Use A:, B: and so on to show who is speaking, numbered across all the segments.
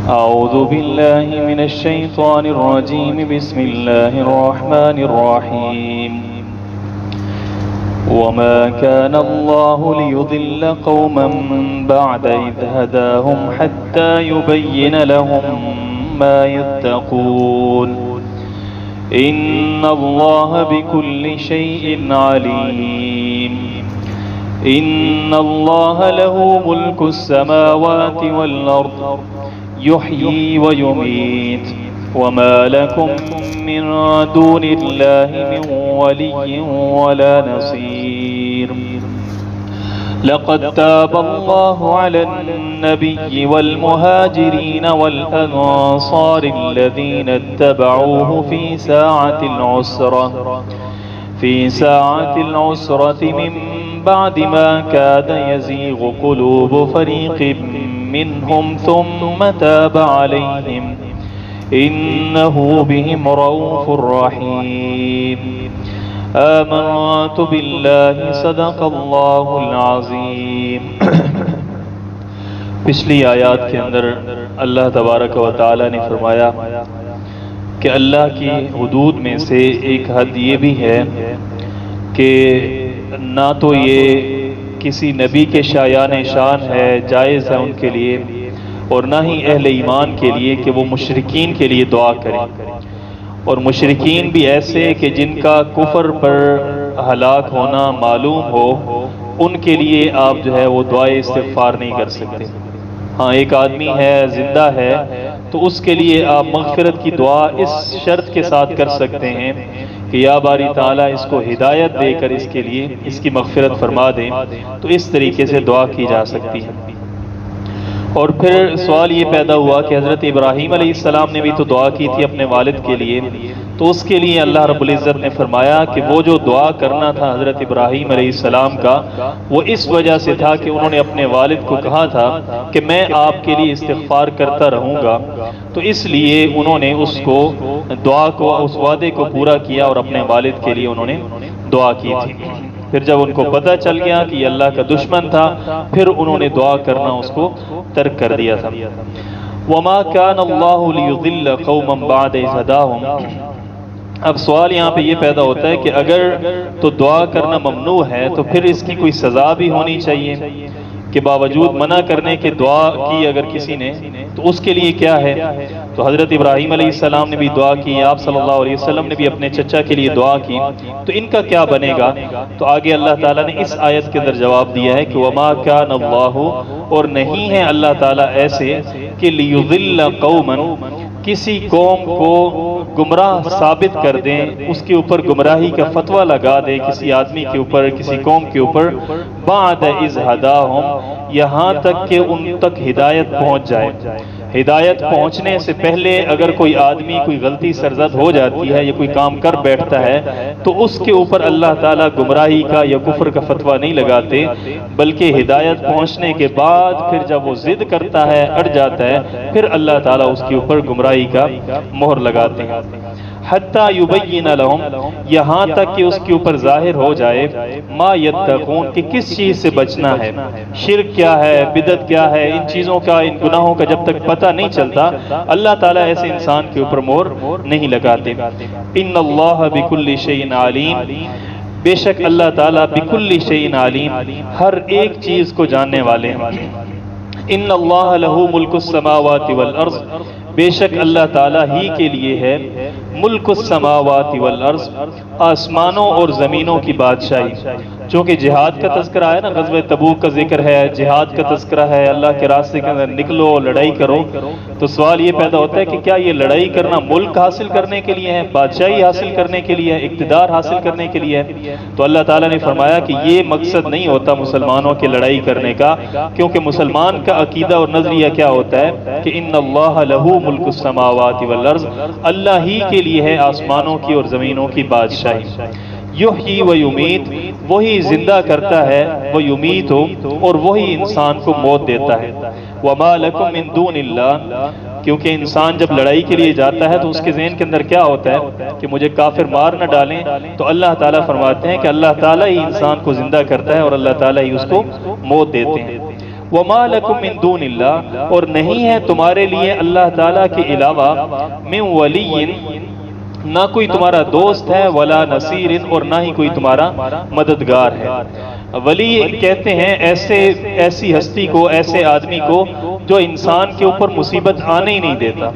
A: أعوذ بالله من الشيطان الرجيم. بسم الله الرحمن الرحيم. وما كان الله ليضل قوما بعد إذ هداهم حتى يبين لهم ما يتقون. إن الله بكل شيء عليم. إن الله له ملك السماوات والأرض يحيي ويميت وما لكم من دون الله من ولي ولا نصير. لقد تاب الله على النبي والمهاجرين والأنصار الذين اتبعوه في ساعة العسرة من بعد ما كاد يزيغ قلوب فريق منهم ثم تاب عليهم إنه بهم رؤوف رحيم. آمنت بالله صدق اللہ العظیم. پچھلی آیات کے اندر اللہ تبارک و تعالی نے فرمایا کہ اللہ کی حدود میں سے ایک حد یہ بھی ہے کہ نہ تو یہ کسی نبی کے شایان شان ہے، جائز ہے ان کے لیے، اور نہ ہی اہل ایمان کے لیے کہ وہ مشرکین کے لیے دعا کریں، اور مشرکین بھی ایسے کہ جن کا کفر پر ہلاک ہونا معلوم ہو، ان کے لیے آپ جو ہے وہ دعائے استغفار نہیں کر سکتے. ہاں ایک آدمی ہے، زندہ ہے، تو اس کے لیے آپ مغفرت کی دعا اس شرط کے ساتھ کر سکتے ہیں کہ یا باری تعالیٰ اس کو ہدایت دے کر اس کے لیے اس کی مغفرت فرما دیں. تو اس طریقے سے دعا کی جا سکتی ہے. اور پھر سوال یہ پیدا ہوا کہ حضرت ابراہیم علیہ السلام نے بھی تو دعا کی تھی اپنے والد کے لیے، تو اس کے لیے اللہ رب العزت نے فرمایا کہ وہ جو دعا کرنا تھا حضرت ابراہیم علیہ السلام کا، وہ اس وجہ سے تھا کہ انہوں نے اپنے والد کو کہا تھا کہ میں آپ کے لیے استغفار کرتا رہوں گا، تو اس لیے انہوں نے اس کو دعا کو، اس وعدے کو پورا کیا اور اپنے والد کے لیے انہوں نے دعا کی تھی. پھر جب ان کو پتہ چل گیا کہ یہ اللہ کا دشمن تھا، پھر انہوں نے دعا کرنا اس کو ترک کر دیا تھا. وما كان الله ليضل قوما بعد إذ هداهم. اب سوال یہاں پہ یہ پیدا ہوتا ہے کہ اگر تو دعا کرنا ممنوع ہے تو پھر اس کی کوئی سزا بھی ہونی چاہیے کہ باوجود منع کرنے کے دعا کی اگر کسی نے تو اس کے لیے کیا ہے. تو حضرت ابراہیم علیہ السلام نے بھی دعا کی، آپ صلی اللہ علیہ وسلم نے بھی اپنے چچا کے لیے دعا کی، تو ان کا کیا بنے گا؟ تو آگے اللہ تعالیٰ نے اس آیت کے اندر جواب دیا ہے کہ وما كان اللہ، اور نہیں ہے اللہ تعالیٰ ایسے کہ لیضل قوما، کسی قوم کو گمراہ ثابت کر دیں، اس کے اوپر گمراہی کا فتویٰ لگا دیں کسی آدمی کے اوپر، کسی قوم کے اوپر، بعد اذ ہداہم، یہاں تک کہ ان تک ہدایت پہنچ جائے. ہدایت پہنچنے سے پہلے اگر کوئی آدمی کوئی غلطی سرزد ہو جاتی ہے یا کوئی کام کر بیٹھتا ہے تو اس کے اوپر اللہ تعالیٰ گمراہی کا یا کفر کا فتویٰ نہیں لگاتے، بلکہ ہدایت پہنچنے کے بعد پھر جب وہ ضد کرتا ہے، اڑ جاتا ہے، پھر اللہ تعالیٰ اس کے اوپر گمراہی کا مہر لگاتے ہیں. حتی یبین لہم، یہاں تک کہ اس کے اوپر ظاہر ہو جائے ما یتقون، کہ کس چیز سے بچنا ہے، شرک کیا ہے، بدعت کیا ہے، ان چیزوں کا، ان گناہوں کا جب تک پتہ نہیں چلتا اللہ تعالیٰ ایسے انسان کے اوپر مہر نہیں لگاتے. ان اللہ بکل شیء علیم، بے شک اللہ تعالیٰ بکل شیء علیم، ہر ایک چیز کو جاننے والے ہیں. ان اللہ لہ ملک السماوات والارض، بے شک اللہ تعالیٰ ہی کے لیے ہے ملک السماوات والارض، آسمانوں اور زمینوں کی بادشاہی. چونکہ جہاد کا تذکرہ ہے نا، غزوہ تبوک کا ذکر ہے، جہاد کا تذکرہ ہے، اللہ کے راستے کے اندر نکلو، لڑائی کرو، تو سوال یہ پیدا ہوتا ہے کہ کیا یہ لڑائی کرنا ملک حاصل کرنے کے لیے ہے، بادشاہی حاصل کرنے کے لیے ہے، اقتدار حاصل کرنے کے لیے ہے؟ تو اللہ تعالیٰ نے فرمایا کہ یہ مقصد نہیں ہوتا مسلمانوں کے لڑائی کرنے کا، کیونکہ مسلمان کا عقیدہ اور نظریہ کیا ہوتا ہے کہ ان اللہ لہ ملک السماوات والارض، اللہ ہی کے لیے ہے آسمانوں کی اور زمینوں کی بادشاہی. یحیی و یمیت، وہی زندہ کرتا ہے، وہ یمیت ہو، اور وہی انسان کو موت دیتا ہے. وما لکم من دون اللہ، کیونکہ انسان جب لڑائی کے لیے جاتا ہے تو اس کے ذہن کے اندر کیا ہوتا ہے کہ مجھے کافر مار نہ ڈالیں، تو اللہ تعالیٰ فرماتے ہیں کہ اللہ تعالیٰ ہی انسان کو زندہ کرتا ہے اور اللہ تعالیٰ ہی اس کو موت دیتے ہیں. وَمَا لَكُم مِّن دُونِ اللَّهِ، اور نہیں ہے تمہارے لیے اللہ تعالیٰ کے علاوہ مِن وَلِيٍّ، نہ کوئی تمہارا دوست ہے، ولا نصیر، اور نہ ہی کوئی تمہارا مددگار ہے۔ ولی کہتے ہیں ایسی ہستی کو، ایسے آدمی کو جو انسان کے اوپر مصیبت آنے ہی نہیں دیتا،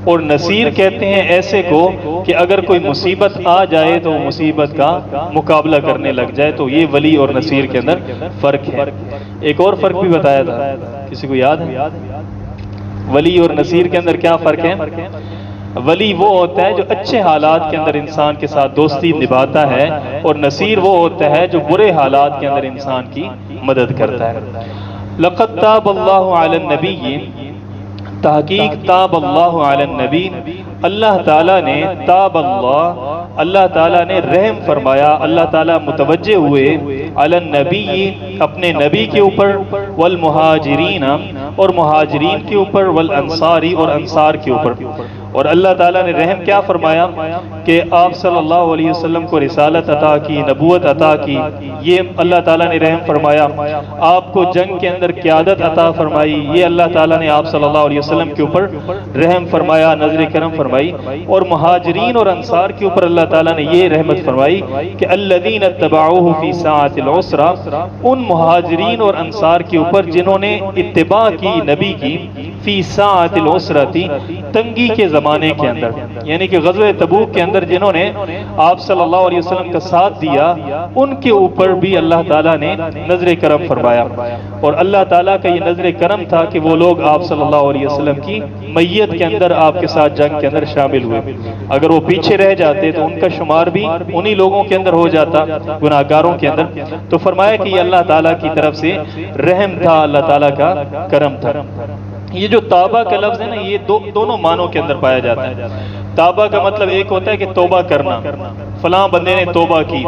A: اور نصیر کہتے ہیں ایسے کو کہ اگر کوئی مصیبت آ جائے تو مصیبت کا مقابلہ کرنے لگ جائے۔ تو یہ ولی اور نصیر کے اندر فرق ہے۔ ایک اور فرق بھی بتایا تھا، کسی کو یاد ہے؟ ولی اور نصیر کے اندر کیا فرق ہے؟ ولی وہ ہوتا ہے جو اچھے حالات کے اندر انسان کے ساتھ دوستی نبھاتا ہے، اور نصیر وہ ہوتا ہے جو برے حالات کے اندر انسان کی مدد کرتا ہے۔ لَقَدْ تَابَ اللَّهُ عَلَى النَّبِيِّ، تحقیق تاب اللہ علی النبی، اللہ تعالیٰ نے تاب اللہ تعالیٰ نے رحم فرمایا، اللہ تعالیٰ متوجہ ہوئے علی النبی، اپنے نبی کے اوپر، والمہاجرین، اور مہاجرین کے اوپر، والانصاری، اور انصار کے اوپر۔ اور اللہ تعالیٰ نے رحم کیا فرمایا کہ آپ صلی اللہ علیہ وسلم کو رسالت عطا کی، نبوت عطا کی، یہ اللہ تعالیٰ نے رحم فرمایا۔ آپ کو جنگ کے اندر قیادت عطا فرمائی، یہ اللہ تعالیٰ نے آپ صلی اللہ علیہ وسلم کے اوپر رحم فرمایا، نظر کرم فرمائی۔ اور مہاجرین اور انصار کے اوپر اللہ تعالیٰ نے یہ رحمت فرمائی کہ الذین اتبعوہ فی ساعۃ العسرہ، ان مہاجرین اور انصار کے اوپر جنہوں نے اتباع کی نبی کی، فی ساعۃ العسرہ، تنگی کے زمانے کے اندر، یعنی کہ غزوہ تبوک کے اندر جنہوں نے آپ صلی اللہ علیہ وسلم کا ساتھ دیا، ان کے اوپر بھی اللہ تعالیٰ نے نظر کرم فرمایا۔ اور اللہ تعالیٰ کا یہ نظر کرم تھا کہ وہ لوگ آپ صلی اللہ علیہ وسلم کی میت کے اندر، آپ کے ساتھ جنگ کے اندر شامل ہوئے۔ اگر وہ پیچھے رہ جاتے تو ان کا شمار بھی انہی لوگوں کے اندر ہو جاتا، گناہگاروں کے اندر۔ تو فرمایا کہ یہ اللہ تعالیٰ کی طرف سے رحم تھا، اللہ تعالیٰ کا کرم تھا۔ یہ جو توبہ کا لفظ ہے نا، یہ دونوں معنوں کے اندر پایا جاتا ہے۔ توبہ کا مطلب ایک ہوتا ہے کہ توبہ کرنا، فلاں بندے نے توبہ کی،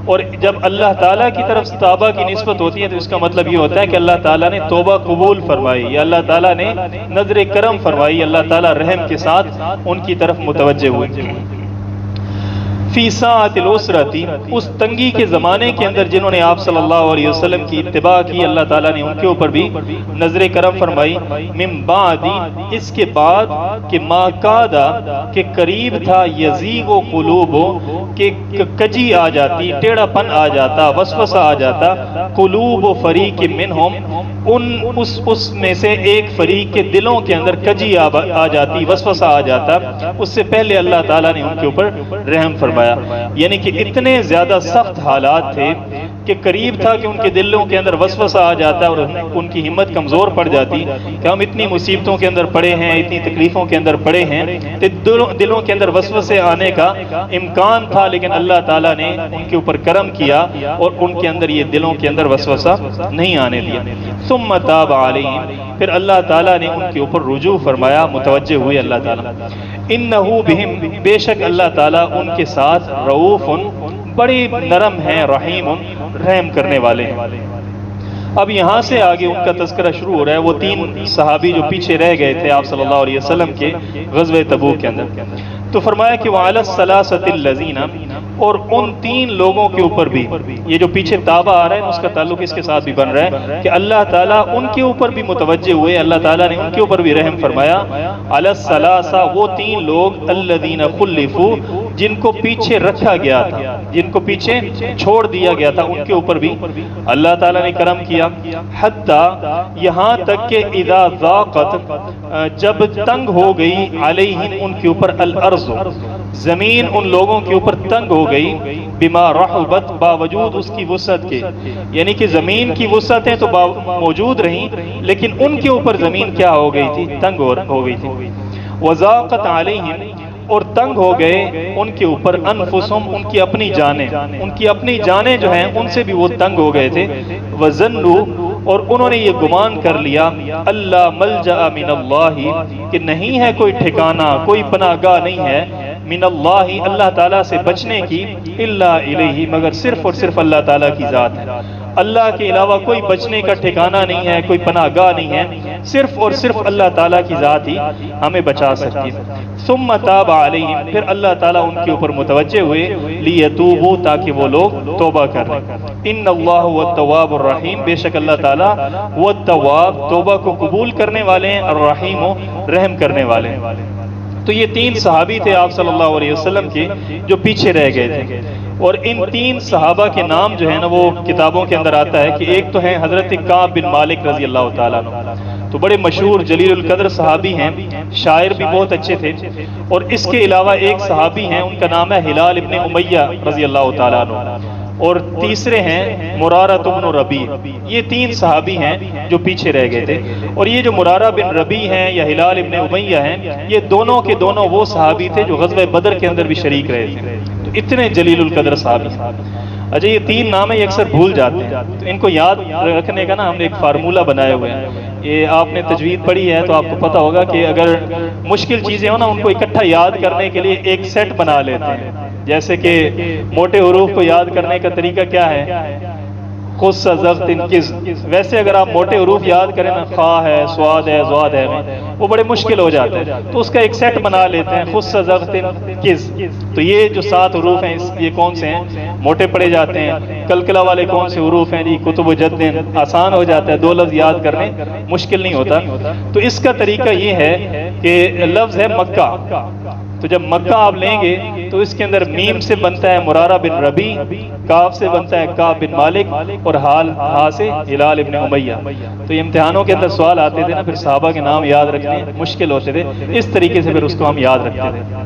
A: اور جب اللہ تعالیٰ کی طرف سے توبہ کی نسبت ہوتی ہے تو اس کا مطلب یہ ہوتا ہے کہ اللہ تعالیٰ نے توبہ قبول فرمائی، یا اللہ تعالیٰ نے نظر کرم فرمائی، اللہ تعالیٰ رحم کے ساتھ ان کی طرف متوجہ ہوئے۔ فی ساعۃ العسرۃ، اس تنگی کے زمانے کے اندر جنہوں نے آپ صلی اللہ علیہ وسلم کی اتباع کی، اللہ تعالیٰ نے ان کے اوپر بھی نظر کرم فرمائی۔ من بعد، اس کے بعد کہ ما کادا، کہ قریب تھا، یزیغ قلوب، کہ کجی آ جاتی، ٹیڑھا پن آ جاتا، وسوسہ آ جاتا، قلوب فریق منہم، اس میں سے ایک فریق کے دلوں کے اندر کجی آ جاتی، وسوسہ آ جاتا، اس سے پہلے اللہ تعالیٰ نے ان کے اوپر رحم فرمایا۔ یعنی کہ اتنے زیادہ سخت حالات تھے کہ قریب تھا کہ ان کے دلوں کے اندر وسوسہ آ جاتا اور ان کی ہمت کمزور پڑ جاتی کہ ہم اتنی مصیبتوں کے اندر پڑے ہیں، اتنی تکلیفوں کے اندر پڑے ہیں، دلوں کے اندر وسوسے آنے کا امکان تھا، لیکن اللہ تعالیٰ نے ان کے اوپر کرم کیا اور ان کے اندر یہ دلوں کے اندر وسوسہ نہیں آنے دیا۔ ثم تاب علیہم، پھر اللہ تعالیٰ نے ان کے اوپر رجوع فرمایا، متوجہ ہوئے اللہ تعالیٰ۔ انہو بہم، بے شک اللہ تعالیٰ ان کے ساتھ رؤوف، بڑی نرم ہیں، رحیم، رحم کرنے والے ہیں۔ اب یہاں سے آگے ان کا تذکرہ شروع ہو رہا ہے، وہ تین صحابی جو پیچھے رہ گئے تھے آپ صلی اللہ علیہ وسلم کے غزوہ تبوک کے اندر۔ تو فرمایا کہ وَعَلَى الثَّلَاثَةِ الَّذِينَ، اور ان تین لوگوں کے اوپر بھی، یہ جو پیچھے تابہ آ رہا ہے اس کا تعلق اس کے ساتھ بھی بن رہا ہے کہ اللہ تعالیٰ ان کے اوپر بھی متوجہ ہوئے، اللہ تعالیٰ نے ان کے اوپر بھی رحم فرمایا۔ عَلَى الثَّلَاثَةِ، وہ تین لوگ، الَّذِينَ خُلِّفُوا، جن کو پیچھے رکھا گیا تھا، جن کو پیچھے چھوڑ دیا گیا تھا، ان کے اوپر بھی اللہ تعالیٰ نے کرم کیا۔ حتیٰ، یہاں تک کہ اذا ضاقت، جب تنگ ہو گئی، علیہم، ان کے اوپر، الارض، زمین ان لوگوں کے اوپر تنگ ہو گئی، بما رحبت، باوجود اس کی وسعت کے، یعنی کہ زمین کی وسعتیں تو موجود رہیں لیکن ان کے اوپر زمین کیا ہو گئی تھی؟ تنگ ہو گئی تھی۔ وضاقت علیہم، اور تنگ ہو گئے ان کے اوپر، انفسہم، ان کی اپنی جانیں جو ہیں ان سے بھی وہ تنگ ہو گئے تھے۔ وظنوا، اور انہوں نے یہ گمان کر لیا، اللہ ملجأ من اللہ، کہ نہیں ہے کوئی ٹھکانہ، کوئی پناہ گاہ نہیں ہے، من اللہ، اللہ تعالیٰ سے بچنے کی، الا الیہ، مگر صرف اور صرف اللہ تعالیٰ کی ذات ہے۔ اللہ کے علاوہ کوئی بچنے کا ٹھکانہ نہیں ہے، کوئی پناہ گاہ نہیں ہے، صرف اور صرف اللہ تعالیٰ کی ذات ہی ہمیں بچا سکتی ہے۔ ثم تاب علیہم، پھر اللہ تعالیٰ ان کے اوپر متوجہ ہوئے، لیتوبوا، تاکہ وہ لوگ توبہ کر لیں۔ ان اللہ هو التواب الرحیم، بے شک اللہ تعالیٰ وہ التواب، توبہ کو قبول کرنے والے ہیں، الرحیم، رحم کرنے والے ہیں۔ تو یہ تین صحابی تھے آپ صلی اللہ علیہ وسلم کے جو پیچھے رہ گئے تھے، اور ان تین صحابہ کے نام جو ہے نا وہ کتابوں کے اندر آتا ہے کہ ایک تو ہیں حضرت کعب بن مالک رضی اللہ تعالیٰ عنہ، تو بڑے مشہور جلیل القدر صحابی ہیں، شاعر بھی بہت اچھے تھے، اور اس کے علاوہ ایک صحابی ہیں، ان کا نام ہے ہلال ابن امیہ رضی اللہ تعالیٰ عنہ، اور تیسرے ہیں مرارہ بن ربیع۔ یہ تین صحابی ہیں جو پیچھے رہ گئے تھے، اور یہ جو مرارہ بن ربیع ہیں یا ہلال ابن امیہ ہیں، یہ دونوں کے دونوں وہ صحابی تھے جو غزوہ بدر کے اندر بھی شریک رہے تھے، تو اتنے جلیل القدر صحابی ہیں۔ اچھا، یہ تین نام ہیں، یہ اکثر بھول جاتے ہیں، تو ان کو یاد رکھنے کا نا ہم نے ایک فارمولہ بنائے ہوئے ہیں۔ یہ آپ نے تجوید پڑھی ہے تو آپ کو پتہ ہوگا کہ اگر مشکل چیزیں ہوں نا ان کو اکٹھا یاد کرنے کے لیے ایک سیٹ بنا لیتے ہیں، جیسے کہ موٹے حروف کو یاد کرنے کا طریقہ کیا ہے، خص ضغط کز، ویسے اگر آپ موٹے حروف یاد کریں نا، خا ہے، سواد ہے، ضاد ہے، وہ بڑے مشکل ہو جاتے ہیں، تو اس کا ایک سیٹ بنا لیتے ہیں، خص ضغط کز۔ تو یہ جو 7 حروف ہیں یہ کون سے ہیں، موٹے پڑے جاتے ہیں۔ کلکلا والے کون سے حروف ہیں جی، کتب و جد، آسان ہو جاتا ہے، 2 لفظ یاد کرنے مشکل نہیں ہوتا۔ تو اس کا طریقہ یہ ہے کہ لفظ ہے مکہ، تو جب مکہ آپ لیں گے تو اس کے اندر میم سے بنتا ہے مرارہ بن ربیع، کاف سے بنتا ہے کعب بن مالک، اور ہا سے ہلال ابن امیہ۔ تو یہ امتحانوں کے اندر سوال آتے تھے نا، پھر صحابہ کے نام یاد رکھنے مشکل ہوتے تھے، اس طریقے سے پھر اس کو ہم یاد رکھتے تھے۔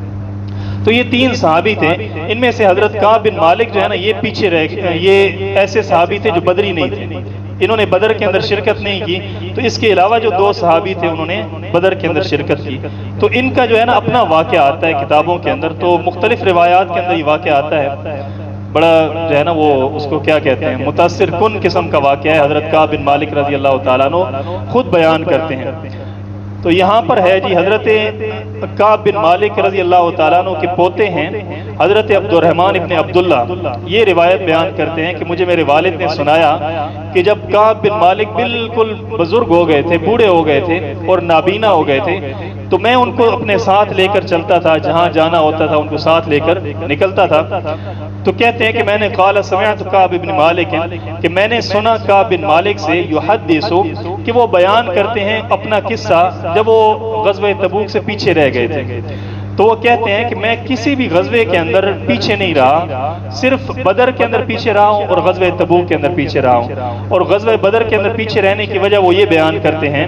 A: تو یہ 3 صحابی تھے، ان میں سے حضرت کعب بن مالک جو ہے نا یہ پیچھے رہ گئے، یہ ایسے صحابی تھے جو بدری نہیں تھے، انہوں نے بدر کے اندر شرکت نہیں کی۔ تو اس کے علاوہ جو 2 صحابی تھے انہوں نے بدر کے اندر شرکت کی، تو ان کا جو ہے نا اپنا واقعہ آتا ہے کتابوں کے اندر، تو مختلف روایات کے اندر یہ واقعہ آتا ہے، بڑا جو ہے نا وہ اس کو کیا کہتے ہیں، متاثر کن قسم کا واقعہ ہے، حضرت کعب بن مالک رضی اللہ تعالیٰ عنہ خود بیان کرتے ہیں۔ تو یہاں پر ہے جی حضرت کعب بن مالک رضی اللہ تعالیٰ عنہ کے پوتے ہیں حضرت عبد الرحمن ابن عبداللہ، یہ روایت بیان کرتے ہیں کہ مجھے میرے والد نے سنایا کہ جب کعب بن مالک بالکل بزرگ ہو گئے تھے، بوڑھے ہو گئے تھے اور نابینا ہو گئے تھے، تو میں ان کو اپنے ساتھ لے کر چلتا تھا، جہاں جانا ہوتا تھا ان کو ساتھ لے کر نکلتا تھا۔ تو کہتے ہیں کہ میں نے قال سمعت کعب بن مالک، کہ میں نے سنا کعب بن مالک سے یحدث، کہ وہ بیان کرتے ہیں اپنا قصہ جب وہ غزوہ تبوک سے پیچھے رہ گئے تھے۔ تو وہ کہتے ہیں کہ میں کسی بھی غزوے کے اندر پیچھے نہیں رہا، صرف بدر کے اندر پیچھے رہا ہوں اور غزوہ تبوک کے اندر پیچھے رہا ہوں۔ اور غزوہ بدر کے اندر پیچھے رہنے کی وجہ وہ یہ بیان کرتے ہیں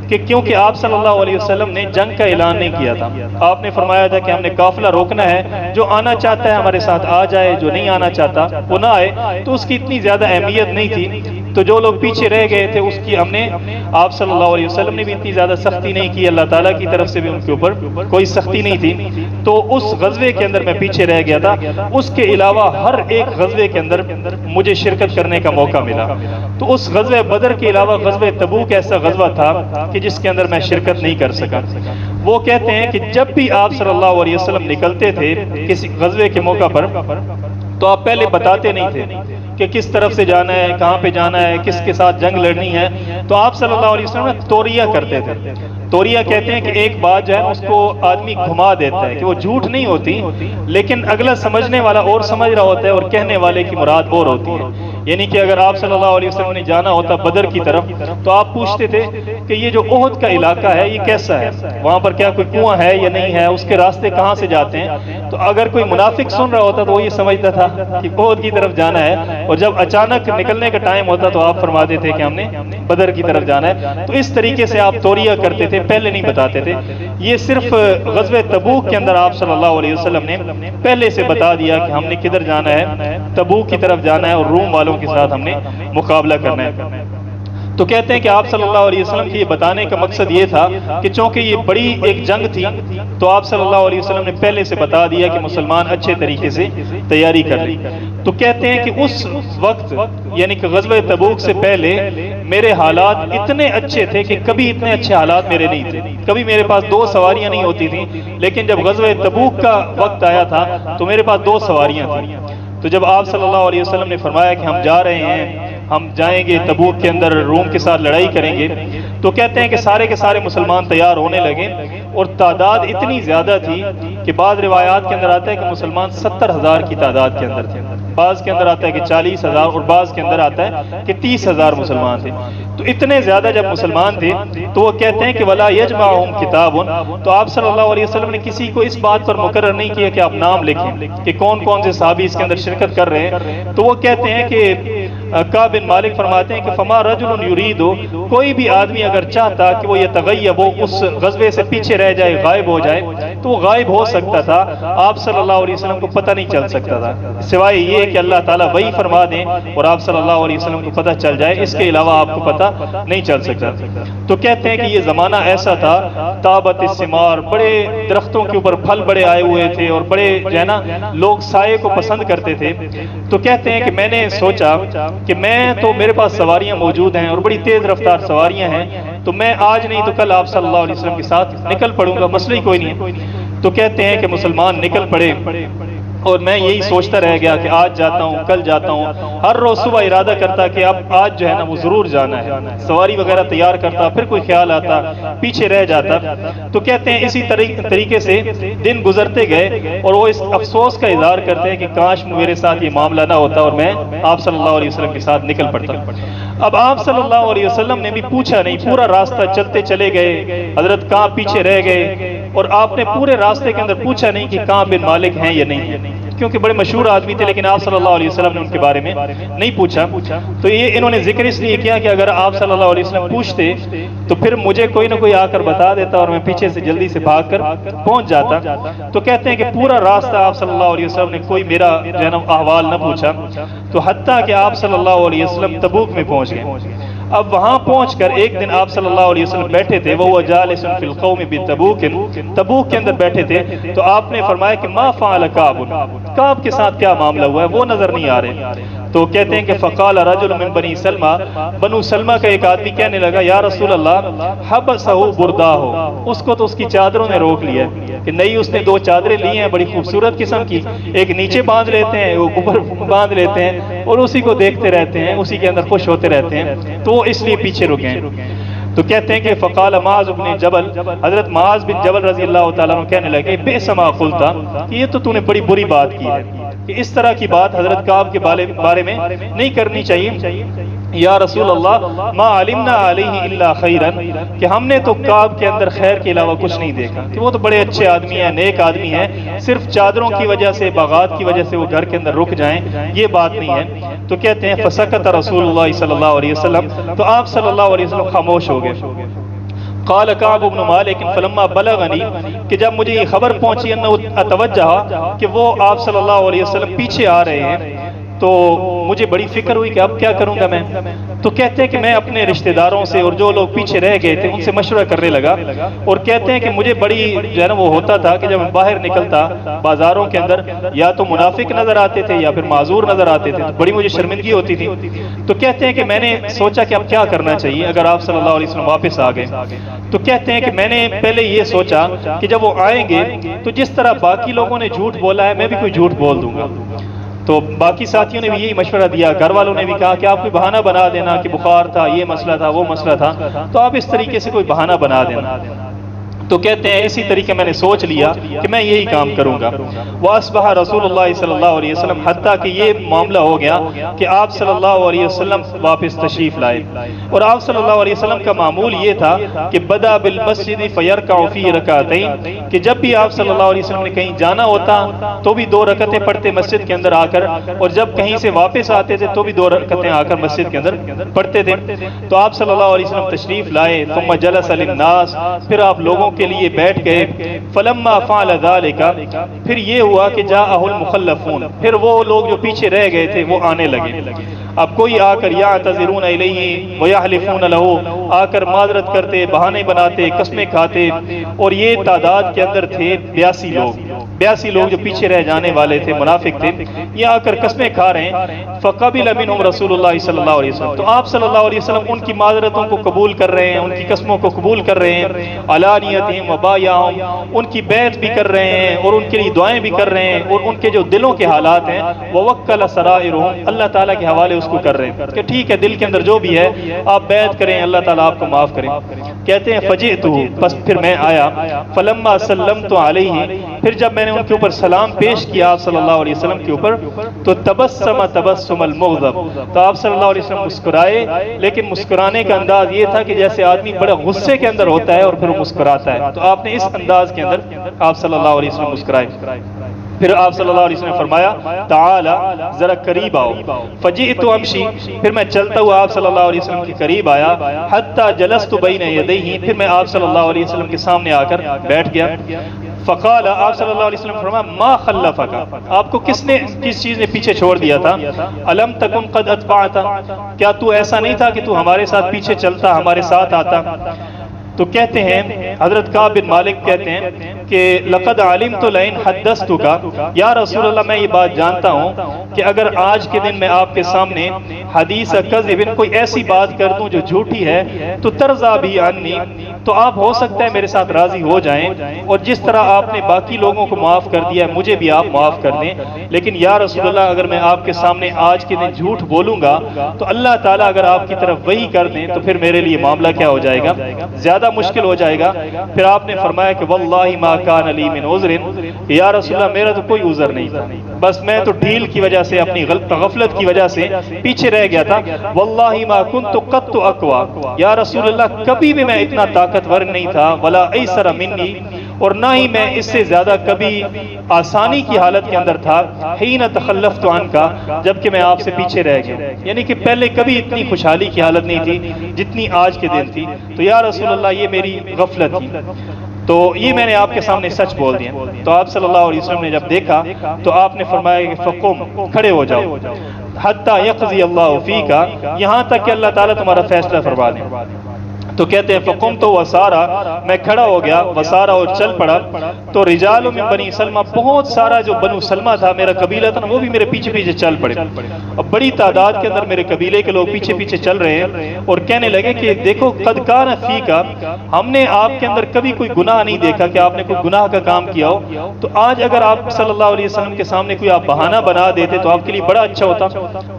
A: کہ کیونکہ آپ صلی اللہ علیہ وسلم نے جنگ کا اعلان نہیں کیا تھا، آپ نے فرمایا تھا کہ ہم نے قافلہ روکنا ہے، جو آنا چاہتا ہے ہمارے ساتھ آ جائے، جو نہیں آنا چاہتا وہ نہ آئے، تو اس کی اتنی زیادہ اہمیت نہیں تھی۔ تو جو لوگ پیچھے رہ گئے تھے اس کی ہم نے، آپ صلی اللہ علیہ وسلم نے بھی اتنی زیادہ سختی نہیں کی، اللہ تعالیٰ کی طرف سے بھی ان کے اوپر کوئی سختی نہیں تھی، تو اس غزوے کے اندر میں پیچھے رہ گیا تھا۔ اس کے علاوہ ہر ایک غزوے کے اندر مجھے شرکت کرنے کا موقع ملا، تو اس غزوہ بدر کے علاوہ غزوہ تبوک ایسا غزوہ تھا کہ جس کے اندر میں شرکت نہیں کر سکا۔ وہ کہتے ہیں کہ جب بھی آپ صلی اللہ علیہ وسلم نکلتے تھے کسی غزوے کے موقع پر، تو آپ پہلے بتاتے نہیں تھے کہ کس طرف سے جانا ہے، کہاں پہ جانا ہے، کس کے ساتھ جنگ لڑنی ہے، تو آپ صلی اللہ علیہ وسلم توریہ کرتے تھے۔ توریہ کہتے ہیں کہ ایک بات جو ہے اس کو آدمی گھما دیتا ہے، کہ وہ جھوٹ نہیں ہوتی لیکن اگلا سمجھنے والا اور سمجھ رہا ہوتا ہے اور کہنے والے کی مراد اور ہوتی ہے۔ یعنی کہ اگر آپ صلی اللہ علیہ وسلم نے جانا ہوتا بدر کی طرف تو آپ پوچھتے تھے کہ یہ جو احد کا علاقہ ہے یہ کیسا ہے، وہاں پر کیا کوئی کنواں ہے یا نہیں ہے، اس کے راستے کہاں سے جاتے ہیں۔ تو اگر کوئی منافق سن رہا ہوتا تو وہ یہ سمجھتا تھا کہ احد کی طرف جانا ہے، اور جب اچانک نکلنے کا ٹائم ہوتا تو آپ فرماتے تھے کہ ہم نے بدر کی طرف جانا ہے۔ تو اس طریقے سے آپ توریہ کرتے تھے، پہلے نہیں بتاتے تھے۔ یہ صرف غزوہ تبوک کے اندر آپ صلی اللہ علیہ وسلم نے پہلے سے بتا دیا کہ ہم نے کدھر جانا ہے، تبوک کی طرف جانا ہے اور روم والوں کے ساتھ ہم نے مقابلہ کرنا ہے۔ تو کہتے ہیں کہ آپ صلی اللہ علیہ وسلم کی یہ بتانے کا مقصد یہ تھا کہ چونکہ یہ بڑی ایک جنگ تھی تو آپ صلی اللہ علیہ وسلم نے پہلے سے بتا دیا کہ مسلمان اچھے طریقے سے تیاری کر لیں۔ تو کہتے ہیں کہ اس وقت یعنی کہ غزوہ تبوک سے پہلے میرے حالات اتنے اچھے تھے کہ کبھی اتنے اچھے حالات میرے نہیں تھے، کبھی میرے پاس 2 سواریاں نہیں ہوتی تھیں، لیکن جب غزوہ تبوک کا وقت آیا تھا تو میرے پاس 2 سواریاں تھیں۔ تو جب آپ صلی اللہ علیہ وسلم نے فرمایا کہ ہم جا رہے ہیں، ہم جائیں گے تبوک کے اندر روم کے ساتھ لڑائی کریں گے، تو کہتے ہیں کہ سارے کے سارے مسلمان تیار ہونے لگے، اور تعداد اتنی زیادہ تھی کہ بعض روایات کے اندر آتا ہے کہ مسلمان 70,000 کی تعداد کے اندر تھے، بعض کے اندر آتا ہے کہ 40,000 اور بعض کے اندر آتا ہے کہ 30,000 مسلمان تھے۔ تو اتنے زیادہ جب مسلمان تھے تو وہ کہتے ہیں کہ وَلَا يَجْمَعُهُمْ كِتَابٌ، تو آپ صلی اللہ علیہ وسلم نے کسی کو اس بات پر مقرر نہیں کیا کہ آپ نام لکھیں کہ کون کون سے صحابی اس کے اندر شرکت کر رہے ہیں۔ تو وہ کہتے ہیں کہ کعب بن مالک فرماتے ہیں کہ فما رجل یرید، کوئی بھی آدمی اگر چاہتا کہ وہ یتغیب، وہ اس غزوے سے پیچھے رہ جائے، غائب ہو جائے، تو وہ غائب ہو سکتا تھا، آپ صلی اللہ علیہ وسلم کو پتہ نہیں چل سکتا تھا، سوائے یہ کہ اللہ تعالیٰ وہی فرما دیں اور آپ صلی اللہ علیہ وسلم کو پتہ چل جائے، اس کے علاوہ آپ کو پتہ نہیں چل سکتا۔ تو کہتے ہیں کہ یہ زمانہ ایسا تھا، طابت الثمار، بڑے درختوں کے اوپر پھل بڑے آئے ہوئے تھے، اور بڑے جو ہے نا لوگ سائے کو پسند کرتے تھے۔ تو کہتے ہیں کہ میں نے سوچا کہ میں تو میرے پاس سواریاں موجود ہیں اور بڑی تیز رفتار سواریاں ہیں، تو میں آج نہیں تو کل آپ صلی اللہ علیہ وسلم کے ساتھ نکل پڑوں گا، مسئلہ ہی کوئی نہیں ہے۔ تو کہتے ہیں کہ مسلمان نکل پڑے، اور میں یہی سوچتا رہ گیا کہ آج جاتا ہوں، کل جاتا ہوں، ہر روز صبح ارادہ کرتا کہ اب آج جو ہے نا وہ ضرور جانا ہے، سواری وغیرہ تیار کرتا، پھر کوئی خیال آتا پیچھے رہ جاتا۔ تو کہتے ہیں اسی طریقے سے دن گزرتے گئے، اور وہ اس افسوس کا اظہار کرتے ہیں کہ کاش میرے ساتھ یہ معاملہ نہ ہوتا اور میں آپ صلی اللہ علیہ وسلم کے ساتھ نکل پڑتا۔ اب آپ صلی اللہ علیہ وسلم نے بھی پوچھا نہیں، پورا راستہ چلتے چلے گئے، حضرت کہاں پیچھے رہ گئے، اور آپ نے پورے راستے کے اندر پوچھا نہیں کہ کعب بن مالک ہیں یا نہیں ہے، کیونکہ بڑے مشہور آدمی تھے، لیکن آپ صلی اللہ علیہ وسلم نے ان کے بارے میں نہیں پوچھا۔ تو یہ انہوں نے ذکر اس لیے کیا کہ اگر آپ صلی اللہ علیہ وسلم پوچھتے تو پھر مجھے کوئی نہ کوئی آ کر بتا دیتا اور میں پیچھے سے جلدی سے بھاگ کر پہنچ جاتا۔ تو کہتے ہیں کہ پورا راستہ آپ صلی اللہ علیہ وسلم نے کوئی میرا جنم احوال نہ پوچھا، تو حتیٰ کہ آپ صلی اللہ علیہ وسلم تبوک میں پہنچ گئے۔ اب وہاں پہنچ کر ایک دن آپ صلی اللہ علیہ وسلم بیٹھے تھے، وہ جالس فی القوم بتبوک، تبوک کے اندر بیٹھے تھے، تو آپ نے فرمایا کہ ما فعل کعب، کعب کے ساتھ کیا معاملہ ہوا ہے، وہ نظر نہیں آ رہے۔ تو کہتے ہیں کہ فقال رجل من بنی سلمہ، بنو سلمہ کا ایک آدمی کہنے لگا یا رسول اللہ حبسہ برداہ، اس کو تو اس کی چادروں نے روک لیا ہے، کہ نئی اس نے دو چادریں لی ہیں بڑی خوبصورت قسم کی، ایک نیچے باندھ لیتے ہیں، وہ اوپر باندھ لیتے ہیں، اور اسی کو دیکھتے رہتے ہیں، اسی کے اندر خوش ہوتے رہتے ہیں، تو وہ اس لیے پیچھے رکے ہیں۔ تو کہتے ہیں کہ فقال معاذ بن جبل، حضرت معاذ بن جبل رضی اللہ تعالیٰ عنہ کہنے لگے بئس ما قلت، کہ یہ تو نے بڑی بری بات کی ہے، کہ اس طرح کی بات حضرت کعب کے بارے میں نہیں کرنی چاہیے۔ یا رسول اللہ ما علمنا علیہ الا خیرا، کہ ہم نے تو کعب کے اندر خیر کے علاوہ کچھ نہیں دیکھا، کہ وہ تو بڑے اچھے آدمی ہیں، نیک آدمی ہیں، صرف چادروں کی وجہ سے، باغات کی وجہ سے وہ گھر کے اندر رک جائیں، یہ بات نہیں ہے۔ تو کہتے ہیں فسکت رسول اللہ صلی اللہ علیہ وسلم، تو آپ صلی اللہ علیہ وسلم خاموش ہو گئے۔ قال کعب بن مالک فلما بلغنی، کہ جب مجھے یہ خبر پہنچی انہ اتوجہ، کہ وہ آپ صلی اللہ علیہ وسلم پیچھے آ رہے ہیں، تو مجھے بڑی فکر ہوئی کہ اب کیا کروں گا میں۔ تو کہتے ہیں کہ میں اپنے رشتہ داروں سے اور جو لوگ پیچھے رہ گئے تھے ان سے مشورہ کرنے لگا، اور کہتے ہیں کہ مجھے بڑی جو ہے نا وہ ہوتا تھا کہ جب میں باہر نکلتا بازاروں کے اندر، یا تو منافق نظر آتے تھے یا پھر معذور نظر آتے تھے، تو بڑی مجھے شرمندگی ہوتی تھی۔ تو کہتے ہیں کہ میں نے سوچا کہ اب کیا کرنا چاہیے اگر آپ صلی اللہ علیہ وسلم واپس آ گئے۔ تو کہتے ہیں کہ میں نے پہلے یہ سوچا کہ جب وہ آئیں گے تو جس طرح باقی لوگوں نے جھوٹ بولا ہے میں بھی کوئی جھوٹ بول دوں گا۔ تو باقی ساتھیوں نے بھی یہی مشورہ دیا، گھر والوں نے بھی کہا کہ آپ کوئی بہانہ بنا دینا کہ بخار تھا، یہ مسئلہ تھا، وہ مسئلہ تھا، تو آپ اس طریقے سے کوئی بہانہ بنا دینا۔ تو کہتے ہیں اسی طریقے میں نے سوچ لیا کہ میں یہی کام کروں گا۔ وَأَصْبَحَ رسول اللہ صلی اللہ علیہ وسلم، حتیٰ کہ یہ معاملہ ہو گیا کہ آپ صلی اللہ علیہ وسلم واپس تشریف لائے، اور آپ صلی اللہ علیہ وسلم کا معمول یہ تھا کہ بدا بالمسجد فیرکع فی رکعتین، کہ جب بھی آپ صلی اللہ علیہ وسلم نے کہیں جانا ہوتا تو بھی 2 رکعتیں پڑھتے مسجد کے اندر آ کر، اور جب کہیں سے واپس آتے تھے تو بھی 2 رکعتیں آ کر مسجد کے اندر پڑھتے تھے۔ تو آپ صلی اللہ علیہ وسلم تشریف لائے، ثم جلس للناس، پھر آپ لوگوں کے لیے بیٹھ گئے۔ فلما فعل ذلك، پھر یہ ہوا کہ جاءہ المخلفون، پھر وہ لوگ جو پیچھے رہ گئے تھے وہ آنے لگے۔ اب کوئی آ کر یعتذرون الیہ ویحلفون لہ، آ کر معذرت کرتے، بہانے بناتے، قسمیں کھاتے، اور یہ تعداد کے اندر تھے 82 لوگ جو پیچھے رہ جانے والے تھے، منافق تھے، یہ آ کر قسمیں کھا رہے ہیں۔ فقبل منہم رسول اللہ صلی اللہ علیہ وسلم، تو آپ صلی اللہ علیہ وسلم ان کی معذرتوں کو قبول کر رہے ہیں، ان کی قسموں کو قبول کر رہے ہیں، علانیتہم وبایعہم، ان کی بیعت بھی کر رہے ہیں اور ان کے لیے دعائیں بھی کر رہے ہیں، اور ان کے جو دلوں کے حالات ہیں ووکل سرائرہم، اللہ تعالیٰ کے حوالے اس کو کر رہے ہیں کہ ٹھیک ہے دل کے اندر جو بھی ہے آپ بیعت کریں, اللہ تعالیٰ آپ کو معاف کریں. کہتے ہیں فجئتہ, بس پھر میں آیا, فلما سلمت علیہ, پھر جب میں نے ان کے اوپر سلام پیش کیا آپ صلی اللہ علیہ وسلم کے اوپر, تو تبسم تبسم المغضب, تو آپ صلی اللہ علیہ وسلم مسکرائے, لیکن مسکرانے کا انداز یہ تھا کہ جیسے آدمی بڑا غصے کے اندر ہوتا ہے اور پھر وہ مسکراتا ہے, تو آپ نے اس انداز کے اندر آپ صلی اللہ علیہ وسلم مسکرائے. پھر آپ صلی اللہ علیہ وسلم نے فرمایا تعالی, ذرا قریب آؤ. فجئت امشی, پھر میں چلتا ہوا آپ صلی اللہ علیہ وسلم کے قریب آیا. حتی جلست بین یدیہ, پھر میں آپ صلی اللہ علیہ وسلم کے سامنے آ کر بیٹھ گیا. فقال, آپ صلی اللہ علیہ وسلم نے فرمایا ما خلفک, آپ کو کس چیز نے پیچھے چھوڑ دیا تھا؟ الم تکن قد اتبعت, کیا تو ایسا نہیں تھا کہ تو ہمارے ساتھ پیچھے چلتا, ہمارے ساتھ آتا؟ تو کہتے ہیں حضرت کعب بن مالک کہتے ہیں کہ لقد علمت لئن حدثتک, یا رسول اللہ میں یہ بات جانتا ہوں کہ اگر آج کے دن میں آپ کے سامنے حدیث کذب, کوئی ایسی بات کر دوں جو جھوٹی ہے, تو ترضا بھی عنی, تو آپ ہو سکتا ہے میرے ساتھ راضی ہو جائیں, اور جس طرح آپ نے باقی لوگوں کو معاف کر دیا ہے مجھے بھی آپ معاف کر دیں. لیکن یا رسول اللہ اگر میں آپ کے سامنے آج کے دن جھوٹ بولوں گا تو اللہ تعالیٰ اگر آپ کی طرف وہی کر دیں تو پھر میرے لیے معاملہ کیا ہو جائے گا, زیادہ مشکل ہو جائے گا. پھر آپ نے فرمایا کہ واللہ ما کان لی من عذر, یا رسول اللہ میرا تو کوئی عذر نہیں تھا, بس میں تو ڈھیل کی وجہ سے, اپنی غفلت کی وجہ سے پیچھے رہ گیا تھا. واللہ ما کنت قط اقوا, یا رسول اللہ کبھی بھی میں اتنا طاقتور نہیں تھا, ولا ایسر منی, اور نہ ہی میں اس سے زیادہ کبھی آسانی کی حالت کے اندر تھا. حین تخلفت عنکا, جبکہ میں آپ سے پیچھے رہ گیا, یعنی کہ پہلے کبھی اتنی خوشحالی کی حالت نہیں تھی جتنی آج کے دن تھی. تو یا رسول اللہ یہ میری غفلت تھی, تو یہ میں نے آپ کے سامنے سچ بول دیا. تو آپ صلی اللہ علیہ وسلم نے جب دیکھا تو آپ نے فرمایا کہ فقم, کھڑے ہو جاؤ, حتی یقضی اللہ فیکا, یہاں تک کہ اللہ تعالیٰ تمہارا فیصلہ فرما دے. تو کہتے ہیں فقم تو وسارا, میں کھڑا ہو گیا, وسارا اور چل پڑا. تو رجال من بنی سلمہ, بہت سارا جو بنو سلمہ تھا میرا قبیلہ تھا وہ بھی میرے پیچھے پیچھے چل پڑے. اب بڑی تعداد کے اندر میرے قبیلے کے لوگ پیچھے پیچھے چل رہے ہیں اور کہنے لگے کہ دیکھو قد کان فیکا, ہم نے آپ کے اندر کبھی کوئی گناہ نہیں دیکھا کہ آپ نے کوئی گناہ کا کام کیا ہو, تو آج اگر آپ صلی اللہ علیہ وسلم کے سامنے کوئی آپ بہانہ بنا دیتے تو آپ کے لیے بڑا اچھا ہوتا.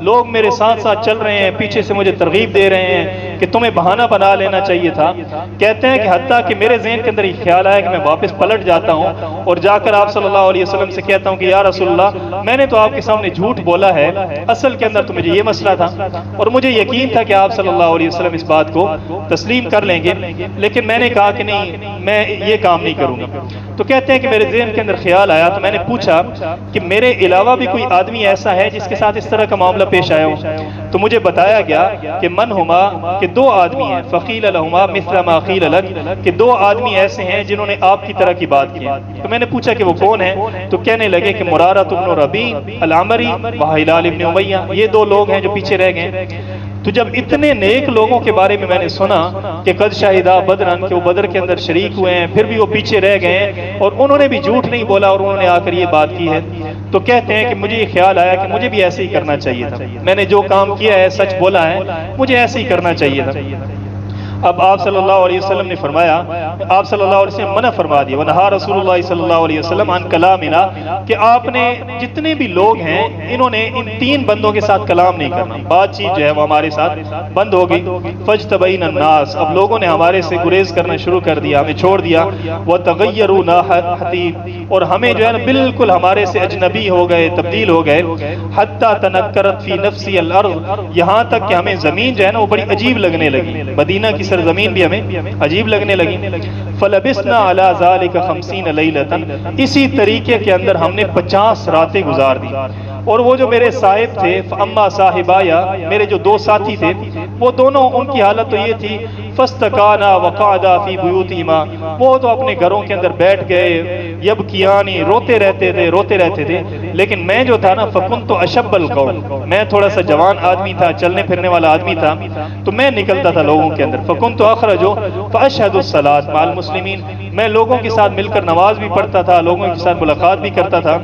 A: لوگ میرے ساتھ ساتھ چل رہے ہیں, پیچھے سے مجھے ترغیب دے رہے ہیں کہ تمہیں بہانہ بنا لینا چاہیے تھا. کہتے ہیں کہ حتیٰ کہ میرے ذہن کے اندر یہ خیال آیا کہ میں واپس پلٹ جاتا ہوں اور جا کر آپ صلی اللہ علیہ وسلم سے کہتا ہوں کہ یا رسول اللہ میں نے تو آپ کے سامنے جھوٹ بولا ہے, اصل کے اندر تو مجھے یہ مسئلہ تھا اور مجھے یقین تھا کہ آپ صلی اللہ علیہ وسلم اس بات کو تسلیم کر لیں گے, لیکن میں نے کہا کہ نہیں میں یہ کام نہیں کروں گا. تو کہتے ہیں کہ میرے ذہن کے اندر خیال آیا تو میں نے پوچھا کہ میرے علاوہ بھی کوئی آدمی ایسا ہے جس کے ساتھ اس طرح کا معاملہ پیش آیا ہو؟ تو مجھے بتایا گیا کہ من ہما, کہ دو آدمی ہیں, فقیل لہما مثل ما قیل لک, کہ دو آدمی ایسے ہیں جنہوں نے آپ کی طرح کی بات کی. تو میں نے پوچھا کہ وہ کون ہیں؟ تو کہنے لگے کہ مرارہ بن ربیع العمری و ہلال بن امیہ, یہ دو لوگ ہیں جو پیچھے رہ گئے. تو جب اتنے نیک لوگوں کے بارے میں نے سنا کہ قد شاہدہ بدرن, کہ وہ بدر کے اندر شریک ہوئے ہیں, پھر بھی وہ پیچھے رہ گئے ہیں اور انہوں نے بھی جھوٹ نہیں بولا اور انہوں نے آ کر یہ بات کی ہے, تو کہتے ہیں کہ مجھے یہ خیال آیا کہ مجھے بھی ایسے ہی کرنا چاہیے تھا. میں نے جو کام کیا ہے سچ بولا ہے, مجھے ایسے ہی کرنا چاہیے تھا. اب آپ صلی اللہ علیہ وسلم نے فرمایا, آپ صلی اللہ علیہ وسلم منع فرما دیا, ونہا رسول اللہ صلی اللہ علیہ وسلم عن کلامنا, کہ آپ نے جتنے بھی لوگ ہیں انہوں نے ان تین بندوں کے ساتھ کلام نہیں کرنا, بات چیت جو ہے وہ ہمارے ساتھ بند ہو گئی. فاجتبین الناس, اب لوگوں نے ہمارے سے گریز کرنا شروع کر دیا, ہمیں چھوڑ دیا. وتغیروا ناحتی, اور ہمیں جو ہے نا بالکل ہمارے سے اجنبی ہو گئے, تبدیل ہو گئے. حتی تنکرت فی نفسی الارض, یہاں تک کہ ہمیں زمین جو ہے نا وہ بڑی عجیب لگنے لگی, مدینہ کی سرزمین بھی ہمیں عجیب لگنے لگی. فلبسنا علی ذلک 50 لیلۃ, اسی طریقے کے اندر ہم نے 50 راتیں گزار دی. اور وہ جو میرے صاحب تھے, اما صاحبایا, میرے جو دو ساتھی تھے, وہ دونوں ان کی حالت تو یہ تھی, فاستکانا وقعدا فی بیوتہما, وہ تو اپنے گھروں کے اندر بیٹھ گئے, یبکیانی, روتے رہتے تھے. لیکن میں جو تھا نا, فکنت اشب القوم, میں تھوڑا سا جوان آدمی تھا, چلنے پھرنے والا آدمی تھا, تو میں نکلتا تھا لوگوں کے اندر. فکنت اخرج فاشهد الصلاۃ مع المسلمین, میں لوگوں کے ساتھ مل کر نماز بھی پڑھتا تھا, لوگوں کے ساتھ ملاقات بھی کرتا تھا.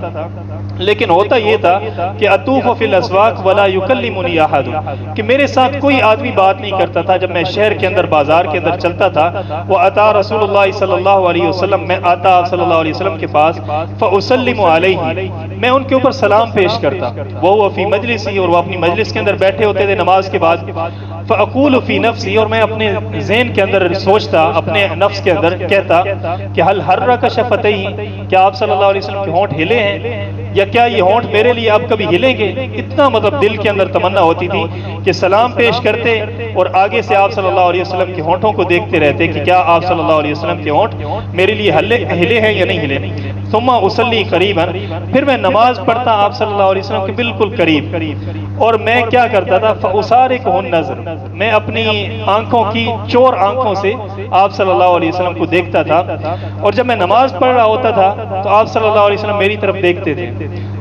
A: لیکن ہوتا یہ تھا کہ اطوف فی الاسواق ولا یکلمنی احد، کہ میرے ساتھ کوئی آدمی بات نہیں کرتا تھا جب میں شہر کے اندر بازار کے اندر چلتا تھا. وہ اتا رسول اللہ صلی اللہ علیہ وسلم، میں آتا آپ صلی اللہ علیہ وسلم کے پاس، فاسلم علیہ، میں ان کے اوپر سلام پیش کرتا، وہ فی مجلسی، اور وہ اپنی مجلس کے اندر بیٹھے ہوتے تھے نماز کے بعد. فاقول فی نفسی، اور میں اپنے ذہن کے اندر سوچتا، اپنے نفس کے اندر کہتا کہ حل حرک شفتیہ، کیا آپ صلی اللہ علیہ وسلم کے ہونٹ ہلے ہیں، یا کیا یہ ہونٹ میرے لیے اب کبھی ہلیں گے. اتنا مطلب دل کے اندر تمنا ہوتی تھی کہ سلام پیش کرتے اور آگے سے آپ صلی اللہ علیہ وسلم کے ہونٹوں کو دیکھتے رہتے کہ کیا آپ صلی اللہ علیہ وسلم کے ہونٹ میرے لیے ہلے ہیں یا نہیں ہلے. ثم اصلی قریبا، پھر میں نماز پڑھتا آپ صلی اللہ علیہ وسلم کے بالکل قریب، اور میں کیا کرتا تھا، فاسارقہ النظر، میں اپنی آنکھوں کی چور آنکھوں سے آپ صلی اللہ علیہ وسلم کو دیکھتا تھا. اور جب میں نماز پڑھ رہا ہوتا تھا تو آپ صلی اللہ علیہ وسلم میری طرف دیکھتے تھے،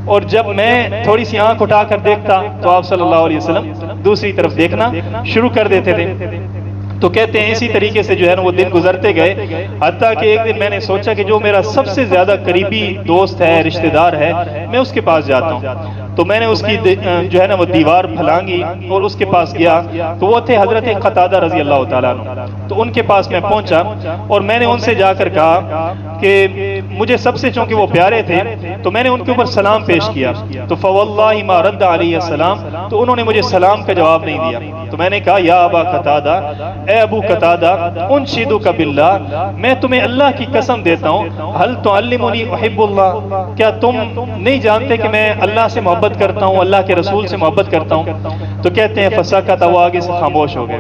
A: اور جب میں تھوڑی سی آنکھ اٹھا کر دیکھتا تو آپ صلی اللہ علیہ وسلم دوسری طرف دیکھنا شروع کر دیتے تھے. تو کہتے ہیں اسی طریقے سے جو ہے نا وہ دن گزرتے گئے، حتیٰ کہ ایک دن میں نے سوچا کہ جو میرا سب سے زیادہ قریبی دوست ہے، رشتہ دار ہے، میں اس کے پاس جاتا ہوں. تو میں نے اس کی جو ہے نا وہ دیوار پھلانگی اور اس کے پاس گیا، تو وہ تھے حضرت قتادہ رضی اللہ تعالیٰ عنہ. تو ان کے پاس میں پہنچا اور میں نے ان سے جا کر کہا کہ مجھے سب سے چونکہ وہ پیارے تھے تو میں نے ان کے اوپر سلام پیش کیا. تو فواللہ ما رد علیہ السلام، تو انہوں نے مجھے سلام کا جواب نہیں دیا. تو میں نے کہا یا ابا قتادہ، اے ابو قتادہ، انشدک باللہ، میں تمہیں اللہ کی قسم دیتا ہوں، حل تعلمنی احب اللہ، کیا تم نہیں جانتے کہ میں اللہ سے محبت کرتا ہوں، اللہ کے رسول سے محبت کرتا ہوں. تو کہتے ہیں فسکت، وہ آگے سے خاموش ہو گئے.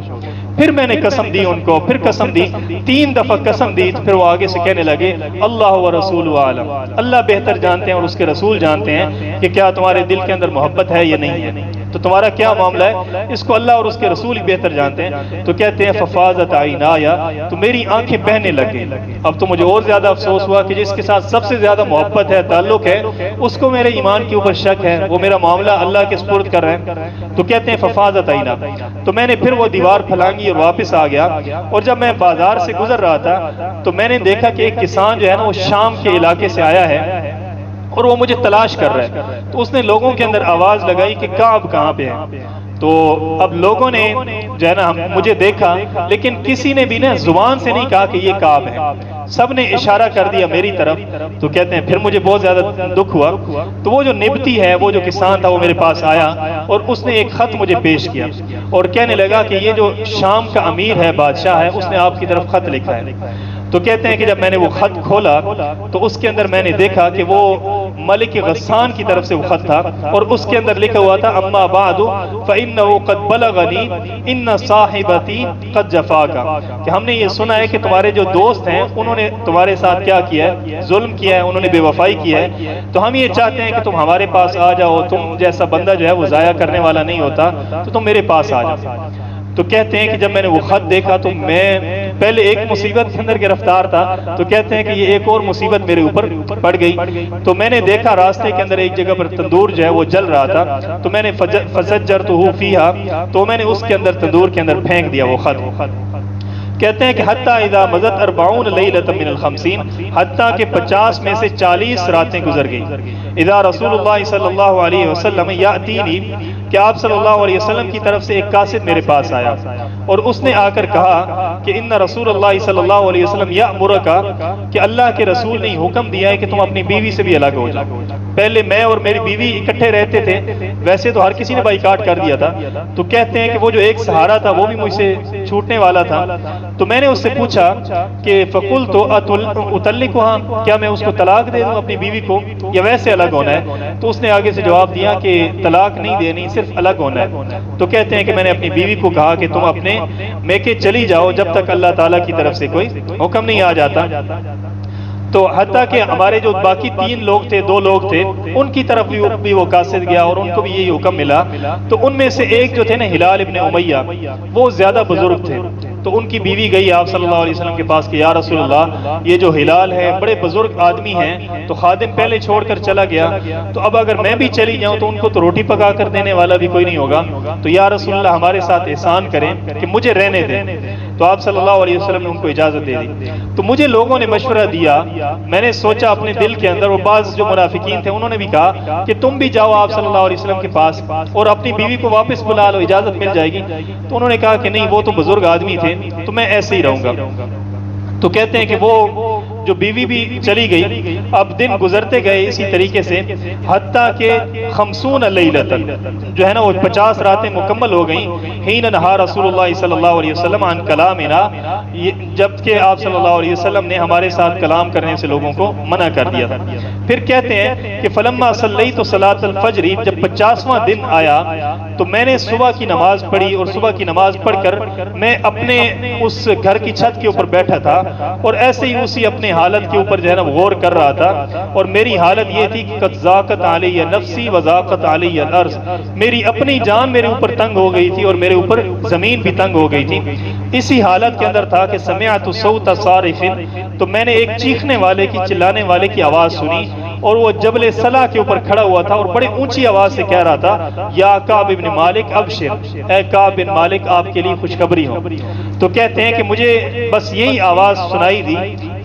A: پھر میں نے قسم دی ان کو، پھر قسم دی، 3 دفعہ قسم دی. تو پھر وہ آگے سے کہنے لگے اللہ و رسول عالم، اللہ بہتر جانتے ہیں اور اس کے رسول جانتے ہیں کہ کیا تمہارے دل کے اندر محبت ہے یا نہیں ہے، تو تمہارا کیا معاملہ ہے، اس کو اللہ اور اس کے رسول ہی بہتر جانتے ہیں. تو کہتے ہیں ففاضت عینایا، تو میری آنکھیں بہنے لگیں. اب تو مجھے اور زیادہ افسوس ہوا کہ جس کے ساتھ سب سے زیادہ محبت ہے، تعلق ہے، اس کو میرے ایمان کے اوپر شک ہے، وہ میرا معاملہ اللہ کے سپرد کر رہے ہیں. تو کہتے ہیں ففاضت عینا، تو میں نے پھر وہ دیوار پھلانگی اور واپس آ گیا. اور جب میں بازار سے گزر رہا تھا تو میں نے دیکھا کہ ایک کسان جو ہے نا وہ شام کے علاقے سے آیا ہے اور وہ مجھے تلاش کر رہا ہے. تو اس نے لوگوں کے اندر آواز لگائی کہ کعب کہاں پہ ہے. تو اب لوگوں نے جو ہے نا مجھے دیکھا، لیکن کسی نے بھی نا زبان سے نہیں کہا کہ یہ کعب ہے، سب نے اشارہ کر دیا میری طرف. تو کہتے ہیں پھر مجھے بہت زیادہ دکھ ہوا. تو وہ جو نبتی ہے، وہ جو کسان تھا، وہ میرے پاس آیا اور اس نے ایک خط مجھے پیش کیا اور کہنے لگا کہ یہ جو شام کا امیر ہے، بادشاہ ہے، اس نے آپ کی طرف خط لکھا ہے. تو کہتے ہیں کہ جب میں نے وہ خط کھولا تو اس کے اندر میں نے دیکھا کہ وہ ملک غسان کی طرف سے وہ خط تھا، اور اس کے اندر لکھا ہوا تھا اما بعد فإنه قد بلغني ان صاحبتی قد جفاک، کہ ہم نے یہ سنا ہے کہ تمہارے جو دوست ہیں انہوں نے تمہارے ساتھ کیا کیا ہے، ظلم کیا ہے، انہوں نے بے وفائی کی ہے. تو ہم یہ چاہتے ہیں کہ تم ہمارے پاس آ جاؤ، تم جیسا بندہ جو ہے وہ ضائع کرنے والا نہیں ہوتا، تو تم میرے پاس آ جاؤ. تو کہتے ہیں کہ جب میں نے وہ خط دیکھا تو میں پہلے ایک مصیبت کے اندر گرفتار تھا، تو کہتے ہیں کہ یہ ایک اور مصیبت میرے اوپر پڑ گئی. تو میں نے دیکھا راستے کے اندر ایک جگہ پر تندور جو ہے وہ جل رہا تھا، تو میں نے فزجرتہ فیہا، تو میں نے اس کے اندر تندور کے اندر پھینک دیا وہ خط. کہتے ہیں کہ حتیٰ اذا مضت 40 لیلۃ من الخمسین، حتیٰ کہ 50 میں سے 40 راتیں گزر گئی. اذا رسول اللہ صلی اللہ علیہ وسلم یاتینی، کہ آپ صلی اللہ علیہ وسلم کی طرف سے ایک قاصد میرے پاس آیا اور اس نے آ کر کہا کہ ان رسول اللہ صلی اللہ علیہ وسلم یأمرک، کہ اللہ کے رسول نے حکم دیا ہے کہ تم اپنی بیوی سے بھی الگ ہو جاؤ. پہلے میں اور میری بیوی اکٹھے رہتے تھے، ویسے تو ہر کسی نے بائیکاٹ کر دیا تھا. تو کہتے ہیں کہ وہ جو ایک سہارا تھا وہ بھی مجھ سے چھوٹنے والا تھا. تو میں نے اس سے پوچھا کہ فقلت اطلقها، کیا میں اس کو طلاق دے دوں اپنی بیوی کو یا ویسے الگ ہونا ہے. تو اس نے آگے سے جواب دیا کہ طلاق نہیں دینی، صرف الگ ہونا ہے. تو کہتے ہیں کہ میں نے اپنی بیوی کو کہا کہ تم اپنے میکے چلی جاؤ جب تک اللہ تعالیٰ کی طرف سے کوئی حکم نہیں آ جاتا. تو حتیٰ کہ ہمارے جو باقی 3 لوگ تھے، 2 لوگ تھے، ان کی طرف بھی وہ قاصد گیا اور ان کو بھی یہی حکم ملا. تو ان میں سے ایک جو تھے نا ہلال ابن امیہ، وہ زیادہ بزرگ تھے. تو ان کی بیوی گئی آپ صلی اللہ علیہ وسلم کے پاس کہ یا رسول اللہ، یہ جو ہلال ہے بڑے بزرگ آدمی ہیں، تو خادم پہلے چھوڑ کر چلا گیا، تو اب اگر میں بھی چلی جاؤں تو ان کو تو روٹی پکا کر دینے والا بھی کوئی نہیں ہوگا. تو یا رسول اللہ ہمارے ساتھ احسان کریں کہ مجھے رہنے دیں. تو آپ صلی اللہ علیہ وسلم نے ان کو اجازت دے دی. تو مجھے لوگوں نے مشورہ دیا، میں نے سوچا اپنے دل کے اندر، اور بعض جو منافقین تھے انہوں نے بھی کہا کہ تم بھی جاؤ آپ صلی اللہ علیہ وسلم کے پاس اور اپنی بیوی کو واپس بلا لو، اجازت مل جائے گی. تو انہوں نے کہا کہ نہیں، وہ تو بزرگ آدمی تھے تو میں ایسے ہی رہوں گا. تو کہتے ہیں کہ وہ جو بیوی بھی چلی گئی. اب دن گزرتے گئے اسی طریقے سے، حتیٰ کہ 50 لیلۃ جو ہے نا وہ 50 راتیں مکمل ہو گئیں. حین نہا رسول اللہ صلی اللہ علیہ وسلم عن کلامنا، جبکہ آپ صلی اللہ علیہ وسلم نے ہمارے ساتھ کلام کرنے سے لوگوں کو منع کر دیا تھا. پھر کہتے ہیں کہ فلما صلیت صلاۃ الفجر، جب 50واں دن آیا تو میں نے صبح کی نماز پڑھی، اور صبح کی نماز پڑھ کر میں اپنے اس گھر کی چھت کے اوپر بیٹھا تھا، اور ایسے ہی اسی اپنے حالت کے اوپر جو ہے نا غور کر رہا تھا. اور میری حالت یہ تھی کہ قد ذاقت علی نفسی وذاقت علی الارض، میری اپنی جان میرے اوپر تنگ ہو گئی تھی اور میرے اوپر زمین بھی تنگ ہو گئی تھی. اسی حالت کے اندر تھا کہ سمعت صوت صارخ، تو میں نے ایک چیخنے والے کی، چلانے والے کی آواز سنی، اور وہ جبل صلا کے اوپر کھڑا ہوا تھا اور بڑی اونچی آواز سے کہہ رہا تھا یا کعب بن مالک ابشر، اے کعب بن مالک آپ کے لیے خوشخبری ہو. تو کہتے ہیں کہ مجھے بس یہی آواز سنائی دی،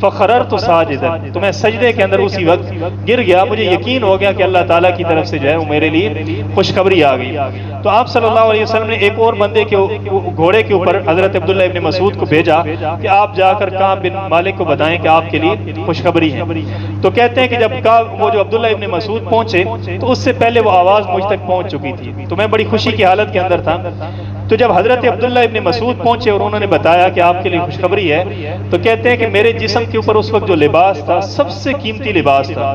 A: فخررت ساجدا، تو میں سجدے کے اندر اسی وقت گر گیا. مجھے یقین ہو گیا کہ اللہ تعالیٰ کی طرف سے جو ہے وہ میرے لیے خوشخبری آ گئی. تو آپ صلی اللہ علیہ وسلم نے ایک اور بندے کے گھوڑے کے اوپر حضرت عبداللہ ابن مسعود کو بھیجا کہ آپ جا کر کعب بن مالک کو بتائیں کہ آپ کے لیے خوشخبری ہے. تو کہتے ہیں کہ جب وہ جو عبداللہ ابن مسعود پہنچے تو اس سے پہلے وہ آواز مجھ تک پہنچ چکی تھی. تو میں بڑی خوشی کی حالت کے اندر تھا. تو جب حضرت عبداللہ ابن مسعود پہنچے اور انہوں نے بتایا کہ آپ کے لیے خوشخبری ہے، تو کہتے ہیں کہ میرے جسم کے اوپر اس وقت جو لباس تھا سب سے قیمتی لباس تھا.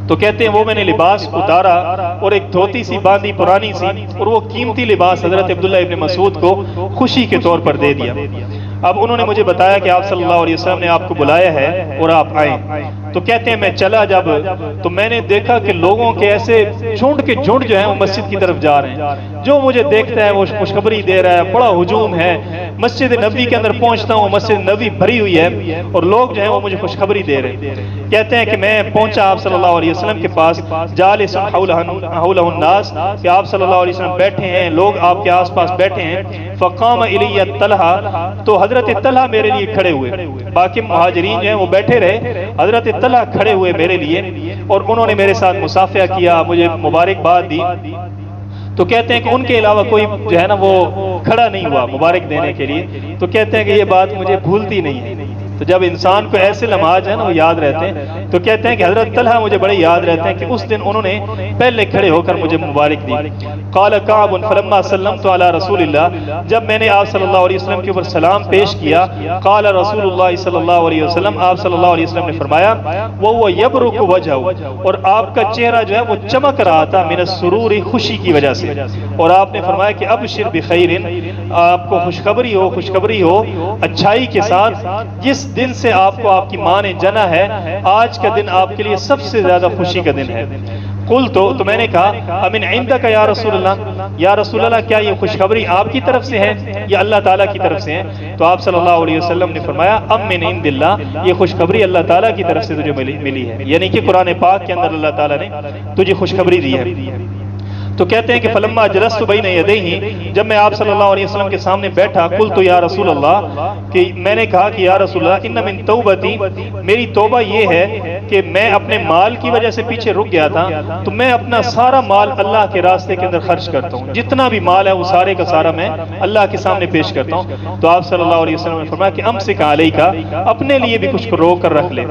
A: تو کہتے ہیں وہ میں نے لباس اتارا اور ایک دھوتی سی باندھی پرانی سی، اور وہ قیمتی لباس حضرت عبداللہ ابن مسعود کو خوشی کے طور پر دے دیا. اب انہوں نے مجھے بتایا کہ آپ صلی اللہ علیہ وسلم نے آپ کو بلایا ہے اور آپ آئیں. تو کہتے ہیں میں چلا جب تو میں نے دیکھا کہ لوگوں کے ایسے جھنڈ کے جھنڈ جو ہیں وہ مسجد کی طرف جا رہے ہیں، جو مجھے دیکھتا ہے وہ خوشخبری دے رہا ہے. بڑا ہجوم ہے. مسجد نبوی کے اندر پہنچتا ہوں، مسجد نبوی بھری ہوئی ہے اور لوگ جو ہیں وہ مجھے خوشخبری دے رہے ہیں. کہتے ہیں کہ میں پہنچا آپ صلی اللہ علیہ وسلم کے پاس، جالس حولہ الناس، کہ آپ صلی اللہ علیہ وسلم بیٹھے ہیں، لوگ آپ کے آس پاس بیٹھے ہیں. فقام الی طلحہ، تو حضرت طلحہ میرے لیے کھڑے ہوئے. باقی مہاجرین جو ہیں وہ بیٹھے رہے، حضرت طلحہ کھڑے ہوئے میرے لیے، اور انہوں نے میرے ساتھ مصافحہ کیا، مجھے مبارکباد دی. تو کہتے ہیں کہ ان کے علاوہ کوئی جو ہے نا وہ کھڑا نہیں ہوا مبارک دینے کے لیے. تو کہتے ہیں کہ یہ بات مجھے بھولتی نہیں ہے. تو جب انسان کو ایسے لمحات ہیں نا وہ یاد رہتے ہیں. تو کہتے ہیں کہ حضرت طلحہ مجھے بڑے یاد رہتے ہیں کہ اس دن انہوں نے پہلے کھڑے ہو کر مجھے مبارک دی. قال کعب فلما سلمت علی رسول اللہ، جب میں نے آپ صلی اللہ علیہ وسلم کے اوپر سلام پیش کیا، قال رسول اللہ صلی اللہ علیہ وسلم، آپ صلی اللہ علیہ وسلم نے فرمایا وہ یبرق وجهه، اور آپ کا چہرہ جو ہے وہ چمک رہا تھا من السرور، خوشی کی وجہ سے. اور آپ نے فرمایا کہ ابشر بخیر، آپ کو خوشخبری ہو، خوشخبری ہو اچھائی کے ساتھ. جس دن سے آپ کو آپ کی ماں نے جنا ہے، آج کا دن آپ کے لیے سب سے زیادہ خوشی کا دن ہے. قلت، تو میں نے کہا امن عندک یا رسول اللہ، یا رسول اللہ کیا یہ خوشخبری آپ کی طرف سے ہے یا اللہ تعالیٰ کی طرف سے ہے؟ تو آپ صلی اللہ علیہ وسلم نے فرمایا ام من عند اللہ، یہ خوشخبری اللہ تعالیٰ کی طرف سے تجھے ملی ہے، یعنی کہ قرآن پاک کے اندر اللہ تعالیٰ نے تجھے خوشخبری دی ہے. تو کہتے ہیں کہ فلما جلست بین یدیہ، جب میں آپ صلی اللہ علیہ وسلم کے سامنے بیٹھا، قلت یا رسول اللہ، کہ میں نے کہا کہ یا رسول اللہ ان من توبتی، میری توبہ یہ ہے کہ میں اپنے مال کی وجہ سے پیچھے رک گیا تھا، تو میں اپنا سارا مال اللہ کے راستے کے اندر خرچ کرتا ہوں. جتنا بھی مال ہے وہ سارے کا سارا میں اللہ کے سامنے پیش کرتا ہوں. تو آپ صلی اللہ علیہ وسلم نے فرمایا کہ امسک علیک، اپنے لیے بھی کچھ کو روک کر رکھ لے.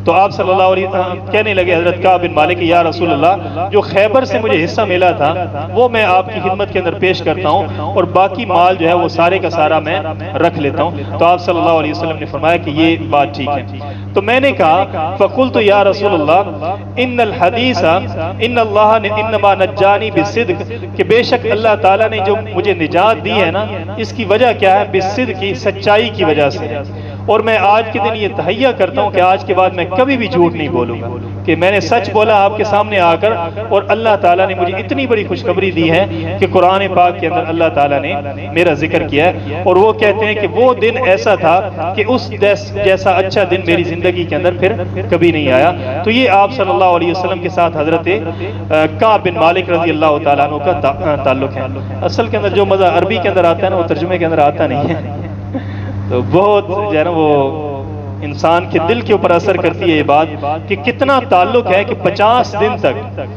A: تو آپ صلی اللہ علیہ وسلم کہنے لگے حضرت کعب بن مالک یا رسول اللہ، جو خیبر سے مجھے حصہ ملا تھا وہ میں آپ کی خدمت کے اندر پیش کرتا ہوں، اور باقی مال جو ہے وہ سارے کا سارا میں رکھ لیتا ہوں. تو آپ صلی اللہ علیہ وسلم نے فرمایا کہ یہ بات ٹھیک ہے. تو میں نے کہا فقلت یا رسول اللہ ان الحدیث ان اللہ انما نجانی بالصدق، کہ بے شک اللہ تعالیٰ نے جو مجھے نجات دی ہے نا، اس کی وجہ کیا ہے؟ بالصدق، سچائی کی وجہ سے. اور میں آج کے دن یہ تہیہ کرتا ہوں کہ آج کے بعد میں کبھی بھی جھوٹ نہیں بولوں گا، کہ میں نے سچ بولا آپ کے سامنے آ کر، اور اللہ تعالیٰ نے مجھے اتنی بڑی خوشخبری دی ہے کہ قرآن پاک کے اندر اللہ تعالیٰ نے میرا ذکر کیا ہے. اور وہ کہتے ہیں کہ وہ دن ایسا تھا کہ اس جیسا اچھا دن میری زندگی کے اندر پھر کبھی نہیں آیا. تو یہ آپ صلی اللہ علیہ وسلم کے ساتھ حضرت کعب بن مالک رضی اللہ تعالیٰ عنہ کا تعلق ہے. اصل کے اندر جو مزہ عربی کے اندر آتا ہے نا وہ ترجمے کے اندر آتا نہیں ہے. تو بہت جو ہے نا وہ انسان کے دل کے اوپر اثر کرتی ہے یہ بات کہ کتنا تعلق ہے کہ 50 دن تک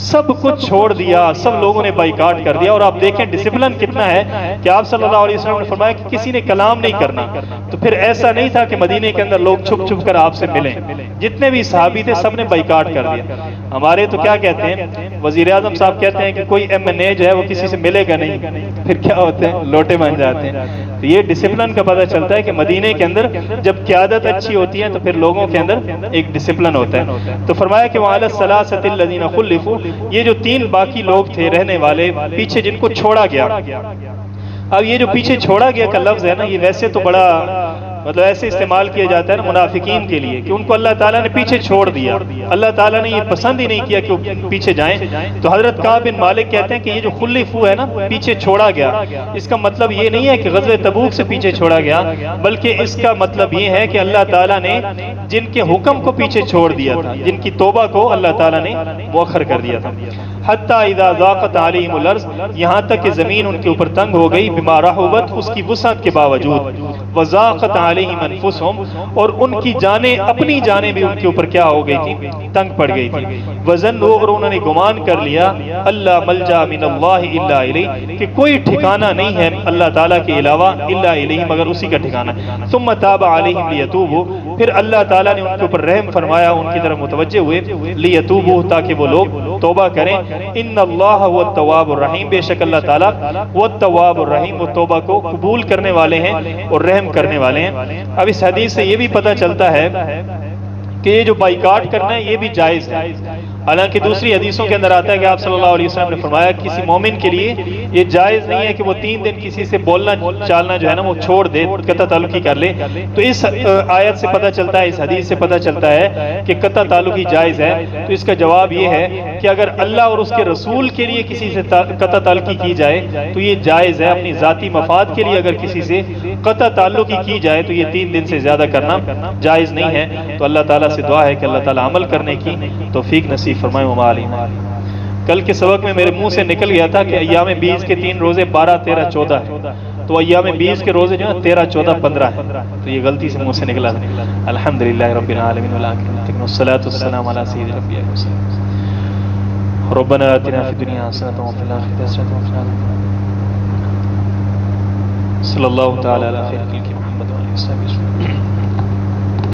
A: سب کچھ چھوڑ دیا، سب لوگوں نے بائیکاٹ کر دیا. اور آپ دیکھیں ڈسپلن کتنا ہے کہ آپ صلی اللہ علیہ وسلم نے فرمایا کہ کسی نے کلام نہیں کرنا. تو پھر ایسا نہیں تھا کہ مدینے کے اندر لوگ چھپ چھپ کر آپ سے ملیں، جتنے بھی صحابی تھے سب نے بائیکاٹ کر دیا. ہمارے تو کیا کہتے ہیں، وزیر اعظم صاحب کہتے ہیں کہ کوئی ایم این اے جو ہے وہ کسی سے ملے گا نہیں، پھر کیا ہوتے ہیں لوٹے بن جاتے ہیں. تو یہ ڈسپلن کا پتہ چلتا ہے کہ مدینے کے اندر جب قیادت اچھی ہوتی ہے تو پھر لوگوں کے اندر ایک ڈسپلن ہوتا ہے. تو فرمایا کہ وَعَلَى الثَّلَاثَةِ الَّذِينَ خُلِّفُوا، یہ جو 3 باقی لوگ تھے رہنے والے پیچھے جن کو چھوڑا گیا. اب یہ جو پیچھے چھوڑا گیا کا لفظ ہے نا، یہ ویسے تو بڑا مطلب ایسے استعمال کیا جاتا ہے نا منافقین کے لیے کہ ان کو اللہ تعالیٰ نے پیچھے چھوڑ دیا، اللہ تعالیٰ نے یہ پسند ہی نہیں کیا کہ وہ پیچھے جائیں. تو حضرت کعب بن مالک کہتے ہیں کہ یہ جو خلفو ہے نا، پیچھے چھوڑا گیا، اس کا مطلب یہ نہیں ہے کہ غزوہ تبوک سے پیچھے چھوڑا گیا، بلکہ اس کا مطلب یہ ہے کہ اللہ تعالیٰ نے جن کے حکم کو پیچھے چھوڑ دیا تھا، جن کی توبہ کو اللہ تعالیٰ نے مؤخر کر دیا تھا. حتی اذا ضاقت علیہم الارض، یہاں تک کہ زمین ان کے اوپر تنگ ہو گئی، بما رحبت، اس کی وسعت کے باوجود، وضاقت علیہم انفسہم، اور ان کی جانیں، اپنی جانیں بھی ان کے اوپر کیا ہو گئی تھی، تنگ پڑ گئی تھی. وظنوا، اور انہوں نے گمان کر لیا، اللہ ملجا من اللہ الا الیہ، کہ کوئی ٹھکانہ نہیں ہے اللہ تعالیٰ کے علاوہ الا الیہ، مگر اسی کا ٹھکانہ. ثم تاب علیہم لیتوبوا، پھر اللہ تعالیٰ نے ان کے اوپر رحم فرمایا، ان کی طرف متوجہ ہوئے، لیتوبوا، تاکہ وہ لوگ توبہ کریں. ان اللہ هو التواب الرحیم، بے شک اللہ تعالیٰ وہ التواب الرحیم، وہ توبہ کو قبول کرنے والے ہیں اور رحم کرنے والے ہیں. اب اس حدیث سے یہ بھی پتہ چلتا ہے کہ یہ جو بائیکاٹ کرنا ہے یہ بھی جائز ہے. حالانکہ دوسری حدیثوں کے اندر آتا ہے کہ آپ صلی اللہ علیہ وسلم نے فرمایا کسی مومن کے لیے یہ جائز نہیں ہے کہ وہ 3 دن کسی سے بولنا چالنا جو ہے نا وہ چھوڑ دے، قطع تعلقی کر لے. تو اس آیت سے پتہ چلتا ہے، اس حدیث سے پتہ چلتا ہے کہ قطع تعلقی جائز ہے. تو اس کا جواب یہ ہے کہ اگر اللہ اور اس کے رسول کے لیے کسی سے قطع تعلقی کی جائے تو یہ جائز ہے. اپنی ذاتی مفاد کے لیے اگر کسی سے قطع تعلقی کی جائے تو یہ 3 دن سے زیادہ کرنا جائز نہیں ہے. تو اللہ تعالیٰ سے دعا ہے کہ اللہ تعالیٰ عمل کرنے کی توفیق نصیب فرمائے. وما علینا. کل کے سبق میں میرے منہ سے نکل گیا تھا کہ ایام 20 کے 3 روزے 12 13 14 ہے، تو ایام 20 کے روزے جو ہیں 13 14 15 ہے. تو یہ غلطی سے منہ سے نکلا. الحمدللہ رب العالمین والصلاۃ والسلام علی سید الانبیاء والمرسلین. ربنا آتنا فی الدنیا حسنۃ وفی الآخرۃ حسنۃ وقنا عذاب النار. صلی اللہ تعالی علی خیر خلق محمد و علیہ وسلم.